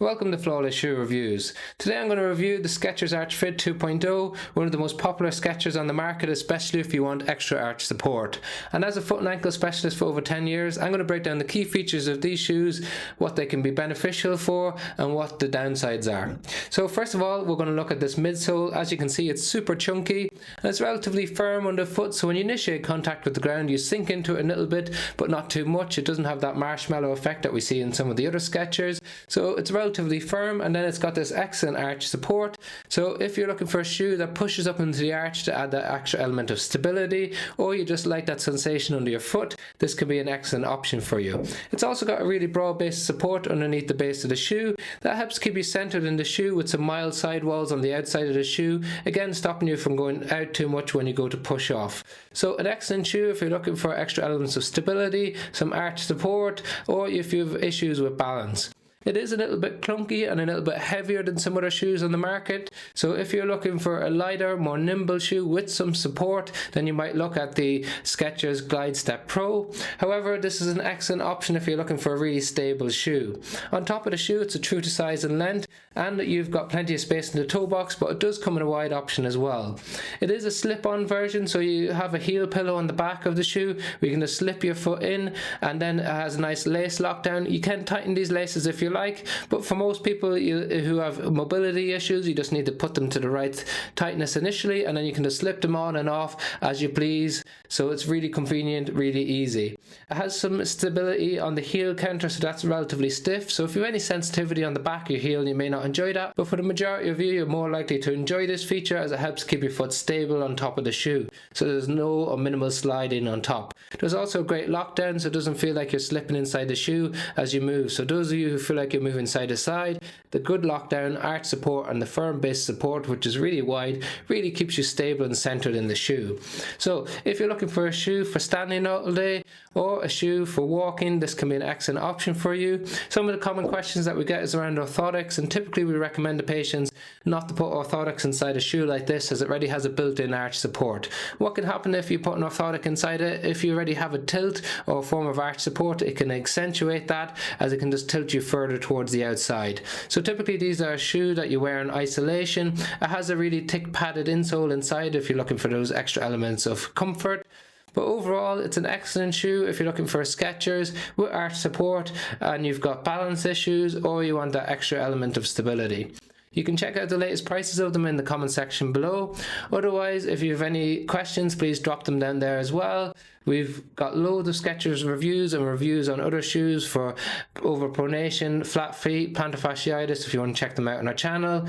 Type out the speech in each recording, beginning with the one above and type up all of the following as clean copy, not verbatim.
Welcome to Flawless Shoe Reviews. Today I'm going to review the Skechers Arch Fit 2.0, one of the most popular Skechers on the market, especially if you want extra arch support. And as a foot and ankle specialist for over 10 years, I'm going to break down the key features of these shoes, what they can be beneficial for, and what the downsides are. So first of all, we're going to look at this midsole. As you can see, it's super chunky and it's relatively firm underfoot, so when you initiate contact with the ground, you sink into it a little bit, but not too much. It doesn't have that marshmallow effect that we see in some of the other Skechers. So it's relatively firm, and then it's got this excellent arch support. So if you're looking for a shoe that pushes up into the arch to add that extra element of stability, or you just like that sensation under your foot, this can be an excellent option for you. It's also got a really broad base of support underneath the base of the shoe that helps keep you centered in the shoe with some mild sidewalls on the outside of the shoe, again stopping you from going out too much when you go to push off. So an excellent shoe if you're looking for extra elements of stability, some arch support, or if you have issues with balance. It is a little bit clunky and a little bit heavier than some other shoes on the market, so if you're looking for a lighter, more nimble shoe with some support, then you might look at the Skechers Glide Step Pro. However, this is an excellent option if you're looking for a really stable shoe. On top of the shoe, it's a true to size and length, and you've got plenty of space in the toe box, but it does come in a wide option as well. It is a slip-on version, so you have a heel pillow on the back of the shoe where you can just slip your foot in, and then it has a nice lace lockdown. You can tighten these laces if you like, but for most people who have mobility issues, you just need to put them to the right tightness initially, and then you can just slip them on and off as you please. So it's really convenient, really easy. It has some stability on the heel counter, so that's relatively stiff. So if you have any sensitivity on the back of your heel, you may not enjoy that, but for the majority of you, you're more likely to enjoy this feature as it helps keep your foot stable on top of the shoe, so there's no or minimal sliding on top. There's also a great lockdown, so it doesn't feel like you're slipping inside the shoe as you move. So those of you who feel like you're moving side to side, the good lockdown, arch support, and the firm base support, which is really wide, really keeps you stable and centered in the shoe. So if you're looking for a shoe for standing all day or a shoe for walking, this can be an excellent option for you. Some of the common questions that we get is around orthotics, and typically we recommend to patients not to put orthotics inside a shoe like this, as it already has a built-in arch support. What can happen if you put an orthotic inside it? If you already have a tilt or a form of arch support, it can accentuate that, as it can just tilt you further towards the outside. So typically these are a shoe that you wear in isolation. It has a really thick padded insole inside if you're looking for those extra elements of comfort. But overall, it's an excellent shoe if you're looking for a Skechers with arch support and you've got balance issues, or you want that extra element of stability. You can check out the latest prices of them in the comment section below. Otherwise, if you have any questions, please drop them down there as well. We've got loads of Skechers reviews and reviews on other shoes for overpronation, flat feet, plantar fasciitis, if you want to check them out on our channel.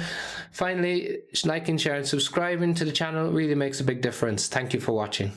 Finally, liking, share and subscribing to the channel really makes a big difference. Thank you for watching.